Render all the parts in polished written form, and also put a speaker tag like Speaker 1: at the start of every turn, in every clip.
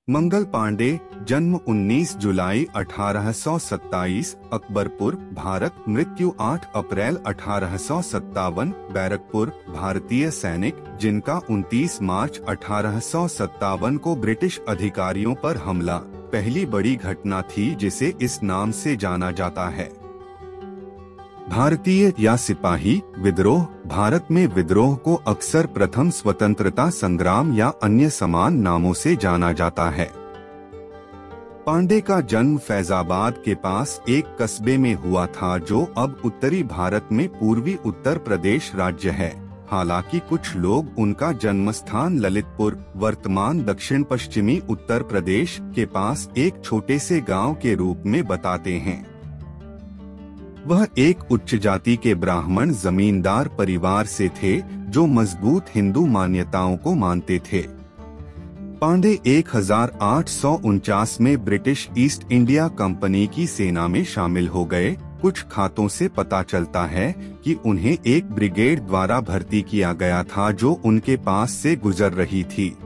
Speaker 1: मंगल पांडे, जन्म 19 जुलाई 1827, अकबरपुर, भारत, मृत्यु 8 अप्रैल 1857, बैरकपुर, भारतीय सैनिक, जिनका 29 मार्च 1857 को ब्रिटिश अधिकारियों पर हमला पहली बड़ी घटना थी जिसे इस नाम से जाना जाता है। भारतीय या सिपाही विद्रोह। भारत में विद्रोह को अक्सर प्रथम स्वतंत्रता संग्राम या अन्य समान नामों से जाना जाता है। पांडे का जन्म फैजाबाद के पास एक कस्बे में हुआ था जो अब उत्तरी भारत में पूर्वी उत्तर प्रदेश राज्य है। हालांकि कुछ लोग उनका जन्मस्थान ललितपुर, वर्तमान दक्षिण पश्चिमी उत्तर प्रदेश के पास एक छोटे से गांव के रूप में बताते हैं। वह एक उच्च जाति के ब्राह्मण जमींदार परिवार से थे जो मजबूत हिंदू मान्यताओं को मानते थे। पांडे 1849 में ब्रिटिश ईस्ट इंडिया कंपनी की सेना में शामिल हो गए। कुछ खातों से पता चलता है कि उन्हें एक ब्रिगेड द्वारा भर्ती किया गया था जो उनके पास से गुजर रही थी।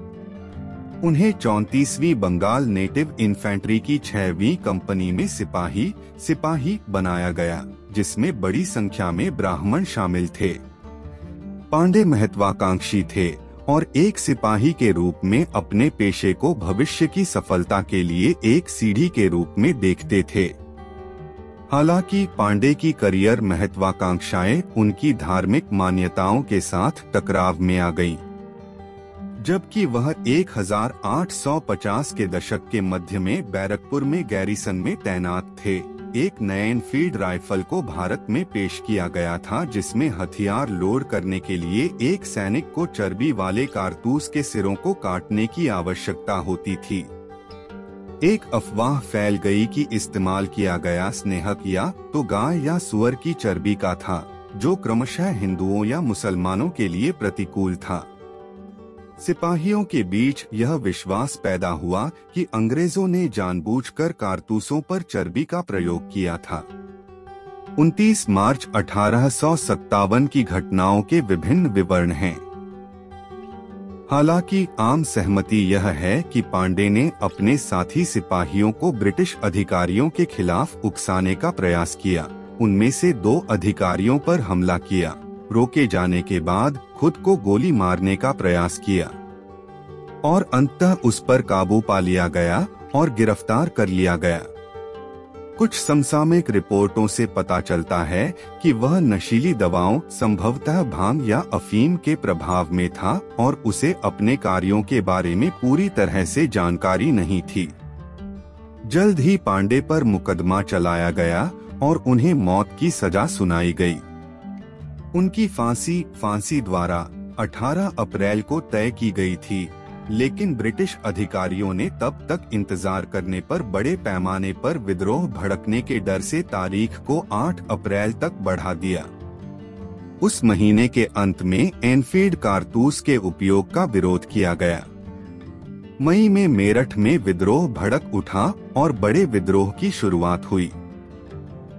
Speaker 1: उन्हें 34वीं बंगाल नेटिव इन्फेंट्री की 6वीं कंपनी में सिपाही बनाया गया, जिसमें बड़ी संख्या में ब्राह्मण शामिल थे। पांडे महत्वाकांक्षी थे और एक सिपाही के रूप में अपने पेशे को भविष्य की सफलता के लिए एक सीढ़ी के रूप में देखते थे। हालांकि पांडे की करियर महत्वाकांक्षाएं उनकी धार्मिक मान्यताओं के साथ टकराव में आ गईं। जबकि वह 1850 के दशक के मध्य में बैरकपुर में गैरिसन में तैनात थे। एक नए एनफील्ड राइफल को भारत में पेश किया गया था जिसमें हथियार लोड करने के लिए एक सैनिक को चर्बी वाले कारतूस के सिरों को काटने की आवश्यकता होती थी। एक अफवाह फैल गई कि इस्तेमाल किया गया स्नेहक या तो गाय या सुअर की चर्बी का था, जो क्रमशः हिंदुओं या मुसलमानों के लिए प्रतिकूल था। सिपाहियों के बीच यह विश्वास पैदा हुआ कि अंग्रेजों ने जानबूझकर कारतूसों पर चर्बी का प्रयोग किया था। 29 मार्च 1857 की घटनाओं के विभिन्न विवरण हैं। हालांकि आम सहमति यह है कि पांडे ने अपने साथी सिपाहियों को ब्रिटिश अधिकारियों के खिलाफ उकसाने का प्रयास किया। उनमें से 2 अधिकारियों पर हमला किया, रोके जाने के बाद खुद को गोली मारने का प्रयास किया और अंततः उस पर काबू पा लिया गया और गिरफ्तार कर लिया गया। कुछ समसामयिक रिपोर्टों से पता चलता है कि वह नशीली दवाओं, संभवतः भांग या अफीम के प्रभाव में था और उसे अपने कार्यों के बारे में पूरी तरह से जानकारी नहीं थी। जल्द ही पांडे पर मुकदमा चलाया गया और उन्हें मौत की सजा सुनाई गई। उनकी फांसी द्वारा 18 अप्रैल को तय की गई थी, लेकिन ब्रिटिश अधिकारियों ने तब तक इंतजार करने पर बड़े पैमाने पर विद्रोह भड़कने के डर से तारीख को 8 अप्रैल तक बढ़ा दिया। उस महीने के अंत में एनफील्ड कारतूस के उपयोग का विरोध किया गया। मई में मेरठ में विद्रोह भड़क उठा और बड़े विद्रोह की शुरुआत हुई।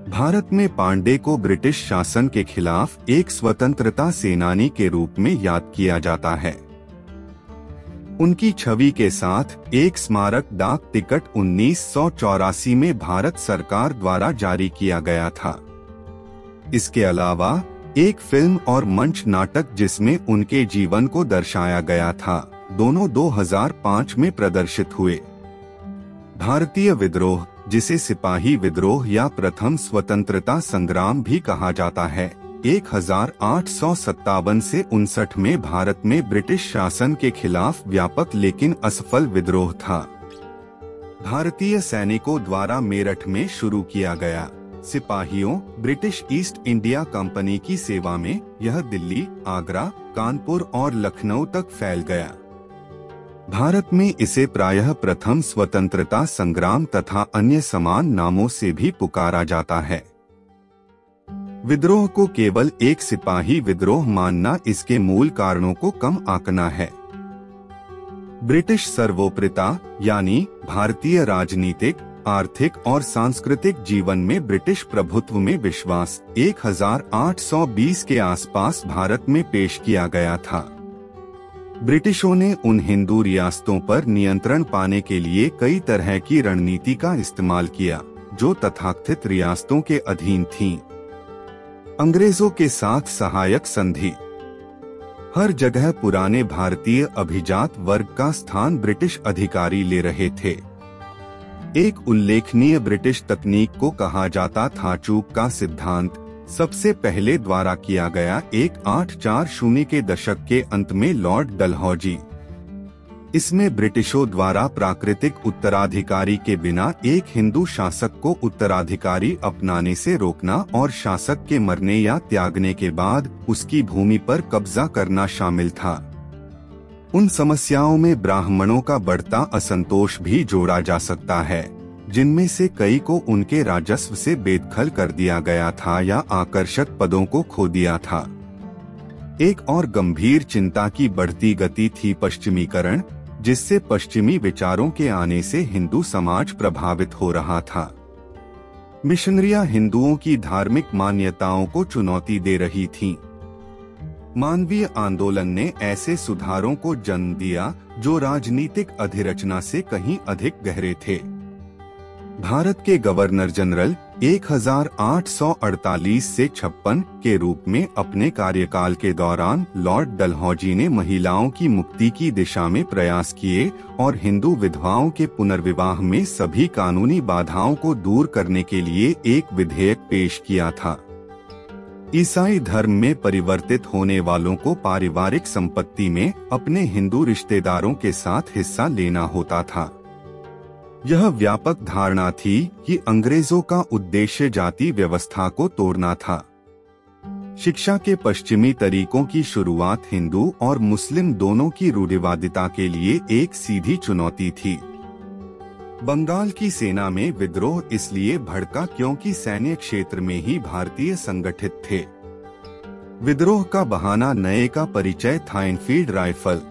Speaker 1: भारत में पांडे को ब्रिटिश शासन के खिलाफ एक स्वतंत्रता सेनानी के रूप में याद किया जाता है। उनकी छवि के साथ एक स्मारक डाक टिकट 1984 में भारत सरकार द्वारा जारी किया गया था। इसके अलावा एक फिल्म और मंच नाटक जिसमें उनके जीवन को दर्शाया गया था, दोनों 2005 में प्रदर्शित हुए। भारतीय विद्रोह, जिसे सिपाही विद्रोह या प्रथम स्वतंत्रता संग्राम भी कहा जाता है, 1857 से 59 में भारत में ब्रिटिश शासन के खिलाफ व्यापक लेकिन असफल विद्रोह था। भारतीय सैनिकों द्वारा मेरठ में शुरू किया गया। सिपाहियों ब्रिटिश ईस्ट इंडिया कंपनी की सेवा में यह दिल्ली, आगरा, कानपुर और लखनऊ तक फैल गया। भारत में इसे प्रायः प्रथम स्वतंत्रता संग्राम तथा अन्य समान नामों से भी पुकारा जाता है। विद्रोह को केवल एक सिपाही विद्रोह मानना इसके मूल कारणों को कम आंकना है। ब्रिटिश सर्वोपरिता यानी भारतीय राजनीतिक, आर्थिक और सांस्कृतिक जीवन में ब्रिटिश प्रभुत्व में विश्वास 1820 के आसपास भारत में पेश किया गया था। ब्रिटिशों ने उन हिंदू रियासतों पर नियंत्रण पाने के लिए कई तरह की रणनीति का इस्तेमाल किया जो तथाकथित रियासतों के अधीन थीं। अंग्रेजों के साथ सहायक संधि। हर जगह पुराने भारतीय अभिजात वर्ग का स्थान ब्रिटिश अधिकारी ले रहे थे। एक उल्लेखनीय ब्रिटिश तकनीक को कहा जाता था चूक का सिद्धांत, सबसे पहले द्वारा किया गया 1840 के दशक के अंत में लॉर्ड डलहौजी। इसमें ब्रिटिशों द्वारा प्राकृतिक उत्तराधिकारी के बिना एक हिंदू शासक को उत्तराधिकारी अपनाने से रोकना और शासक के मरने या त्यागने के बाद उसकी भूमि पर कब्जा करना शामिल था। उन समस्याओं में ब्राह्मणों का बढ़ता असंतोष भी जोड़ा जा सकता है, जिनमें से कई को उनके राजस्व से बेदखल कर दिया गया था या आकर्षक पदों को खो दिया था। एक और गंभीर चिंता की बढ़ती गति थी पश्चिमीकरण, जिससे पश्चिमी विचारों के आने से हिंदू समाज प्रभावित हो रहा था। मिशनरियां हिंदुओं की धार्मिक मान्यताओं को चुनौती दे रही थीं। मानवीय आंदोलन ने ऐसे सुधारों को जन्म दिया जो राजनीतिक अधिरचना से कहीं अधिक गहरे थे। भारत के गवर्नर जनरल 1848 से 56 के रूप में अपने कार्यकाल के दौरान लॉर्ड डलहौजी ने महिलाओं की मुक्ति की दिशा में प्रयास किए और हिंदू विधवाओं के पुनर्विवाह में सभी कानूनी बाधाओं को दूर करने के लिए एक विधेयक पेश किया था। ईसाई धर्म में परिवर्तित होने वालों को पारिवारिक संपत्ति में अपने हिंदू रिश्तेदारों के साथ हिस्सा लेना होता था। यह व्यापक धारणा थी कि अंग्रेजों का उद्देश्य जाति व्यवस्था को तोड़ना था। शिक्षा के पश्चिमी तरीकों की शुरुआत हिंदू और मुस्लिम दोनों की रूढ़िवादिता के लिए एक सीधी चुनौती थी। बंगाल की सेना में विद्रोह इसलिए भड़का क्योंकि सैन्य क्षेत्र में ही भारतीय संगठित थे। विद्रोह का बहाना नए का परिचय था एनफील्ड राइफल।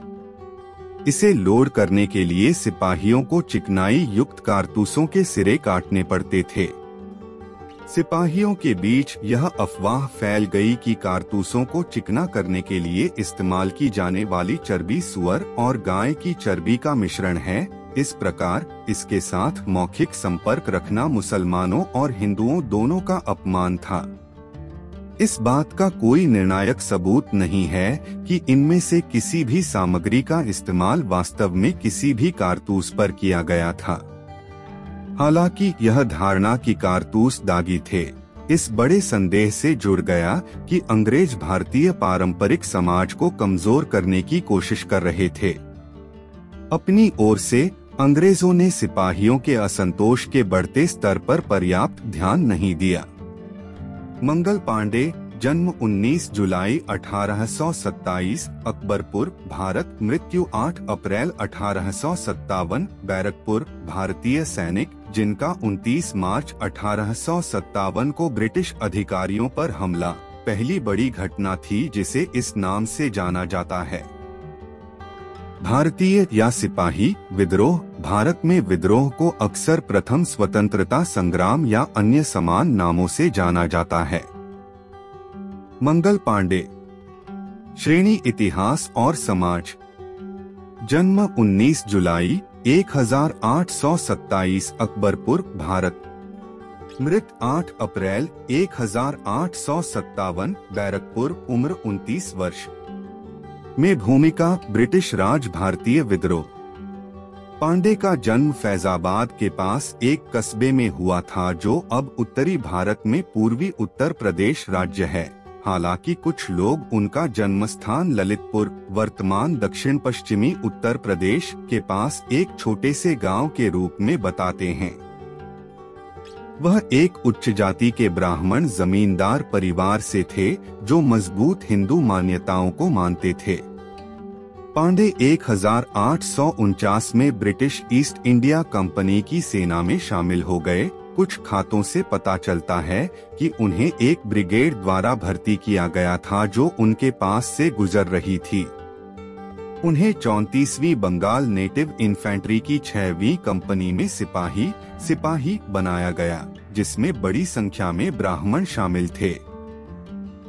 Speaker 1: इसे लोड करने के लिए सिपाहियों को चिकनाई युक्त कारतूसों के सिरे काटने पड़ते थे। सिपाहियों के बीच यह अफवाह फैल गई कि कारतूसों को चिकना करने के लिए इस्तेमाल की जाने वाली चर्बी सुअर और गाय की चर्बी का मिश्रण है। इस प्रकार इसके साथ मौखिक संपर्क रखना मुसलमानों और हिंदुओं दोनों का अपमान था। इस बात का कोई निर्णायक सबूत नहीं है कि इनमें से किसी भी सामग्री का इस्तेमाल वास्तव में किसी भी कारतूस पर किया गया था। हालांकि यह धारणा कि कारतूस दागी थे इस बड़े संदेह से जुड़ गया कि अंग्रेज भारतीय पारंपरिक समाज को कमजोर करने की कोशिश कर रहे थे। अपनी ओर से अंग्रेजों ने सिपाहियों के असंतोष के बढ़ते स्तर पर पर्याप्त ध्यान नहीं दिया। मंगल पांडे, जन्म 19 जुलाई 1827, अकबरपुर, भारत, मृत्यु 8 अप्रैल 1857, बैरकपुर, भारतीय सैनिक, जिनका 29 मार्च 1857 को ब्रिटिश अधिकारियों पर हमला पहली बड़ी घटना थी जिसे इस नाम से जाना जाता है। भारतीय या सिपाही विद्रोह। भारत में विद्रोह को अक्सर प्रथम स्वतंत्रता संग्राम या अन्य समान नामों से जाना जाता है। मंगल पांडे, श्रेणी इतिहास और समाज, जन्म 19 जुलाई 1827, अकबरपुर, भारत, मृत 8 अप्रैल 1857, बैरकपुर, उम्र 29 वर्ष। में भूमिका ब्रिटिश राज भारतीय विद्रोह। पांडे का जन्म फैजाबाद के पास एक कस्बे में हुआ था जो अब उत्तरी भारत में पूर्वी उत्तर प्रदेश राज्य है। हालांकि कुछ लोग उनका जन्म स्थान ललितपुर, वर्तमान दक्षिण पश्चिमी उत्तर प्रदेश के पास एक छोटे से गांव के रूप में बताते हैं। वह एक उच्च जाति के ब्राह्मण जमींदार परिवार से थे जो मजबूत हिंदू मान्यताओं को मानते थे। पांडे 1849 में ब्रिटिश ईस्ट इंडिया कंपनी की सेना में शामिल हो गए। कुछ खातों से पता चलता है कि उन्हें एक ब्रिगेड द्वारा भर्ती किया गया था जो उनके पास से गुजर रही थी। उन्हें 34वीं बंगाल नेटिव इन्फेंट्री की 6वीं कंपनी में सिपाही बनाया गया, जिसमें बड़ी संख्या में ब्राह्मण शामिल थे।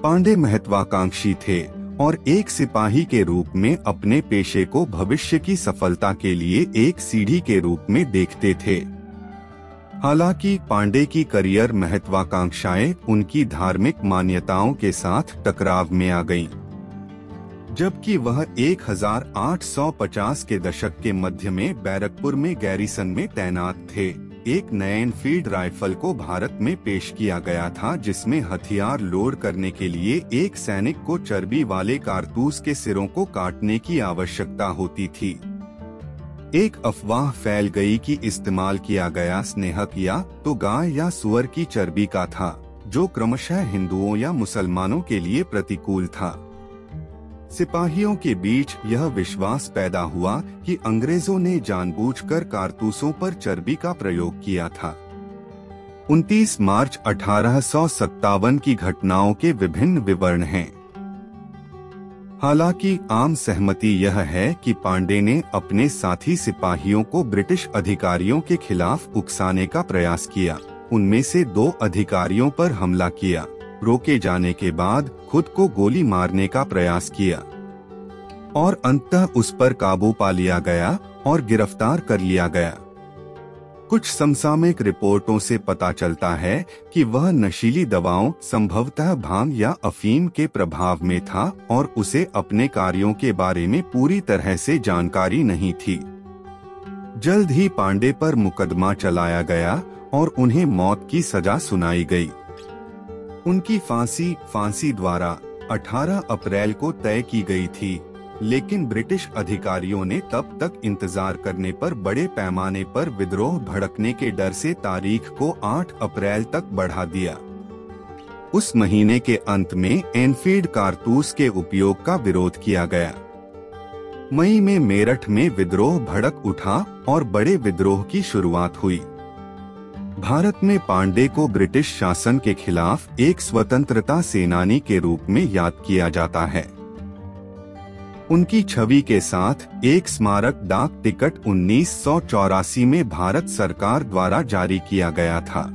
Speaker 1: पांडे महत्वाकांक्षी थे और एक सिपाही के रूप में अपने पेशे को भविष्य की सफलता के लिए एक सीढ़ी के रूप में देखते थे। हालांकि पांडे की करियर महत्वाकांक्षाएं उनकी धार्मिक मान्यताओं के साथ टकराव में आ गईं। जबकि वह 1850 के दशक के मध्य में बैरकपुर में गैरिसन में तैनात थे, एक नए एनफील्ड राइफल को भारत में पेश किया गया था, जिसमें हथियार लोड करने के लिए एक सैनिक को चर्बी वाले कारतूस के सिरों को काटने की आवश्यकता होती थी। एक अफवाह फैल गई कि इस्तेमाल किया गया स्नेहक या तो गाय या सुअर की चर्बी का था, जो क्रमशः हिंदुओं या मुसलमानों के लिए प्रतिकूल था। सिपाहियों के बीच यह विश्वास पैदा हुआ कि अंग्रेजों ने जानबूझकर कारतूसों पर चर्बी का प्रयोग किया था। 29 मार्च 1857 की घटनाओं के विभिन्न विवरण हैं। हालांकि आम सहमति यह है कि पांडे ने अपने साथी सिपाहियों को ब्रिटिश अधिकारियों के खिलाफ उकसाने का प्रयास किया। उनमें से 2 अधिकारियों पर हमला किया, रोके जाने के बाद खुद को गोली मारने का प्रयास किया और अंततः उस पर काबू पा लिया गया और गिरफ्तार कर लिया गया। कुछ समसामयिक रिपोर्टों से पता चलता है कि वह नशीली दवाओं, संभवतः भांग या अफीम के प्रभाव में था और उसे अपने कार्यों के बारे में पूरी तरह से जानकारी नहीं थी। जल्द ही पांडे पर मुकदमा चलाया गया और उन्हें मौत की सजा सुनाई गई। उनकी फांसी द्वारा 18 अप्रैल को तय की गई थी, लेकिन ब्रिटिश अधिकारियों ने तब तक इंतजार करने पर बड़े पैमाने पर विद्रोह भड़कने के डर से तारीख को 8 अप्रैल तक बढ़ा दिया। उस महीने के अंत में एनफील्ड कारतूस के उपयोग का विरोध किया गया। मई में मेरठ में विद्रोह भड़क उठा और बड़े विद्रोह की शुरुआत हुई। भारत में पांडे को ब्रिटिश शासन के खिलाफ एक स्वतंत्रता सेनानी के रूप में याद किया जाता है। उनकी छवि के साथ एक स्मारक डाक टिकट 1984 में भारत सरकार द्वारा जारी किया गया था।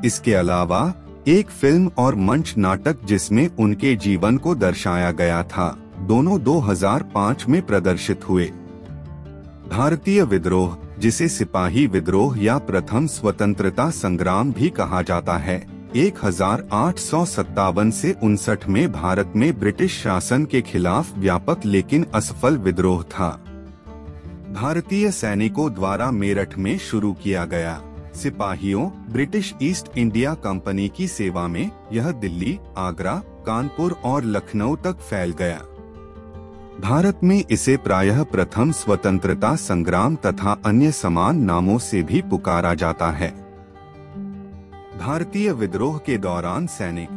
Speaker 1: इसके अलावा एक फिल्म और मंच नाटक जिसमें उनके जीवन को दर्शाया गया था, दोनों 2005 में प्रदर्शित हुए। भारतीय विद्रोह, जिसे सिपाही विद्रोह या प्रथम स्वतंत्रता संग्राम भी कहा जाता है, 1857 से 59 में भारत में ब्रिटिश शासन के खिलाफ व्यापक लेकिन असफल विद्रोह था। भारतीय सैनिकों द्वारा मेरठ में शुरू किया गया। सिपाहियों ब्रिटिश ईस्ट इंडिया कंपनी की सेवा में यह दिल्ली, आगरा, कानपुर और लखनऊ तक फैल गया। भारत में इसे प्रायः प्रथम स्वतंत्रता संग्राम तथा अन्य समान नामों से भी पुकारा जाता है। भारतीय विद्रोह के दौरान सैनिक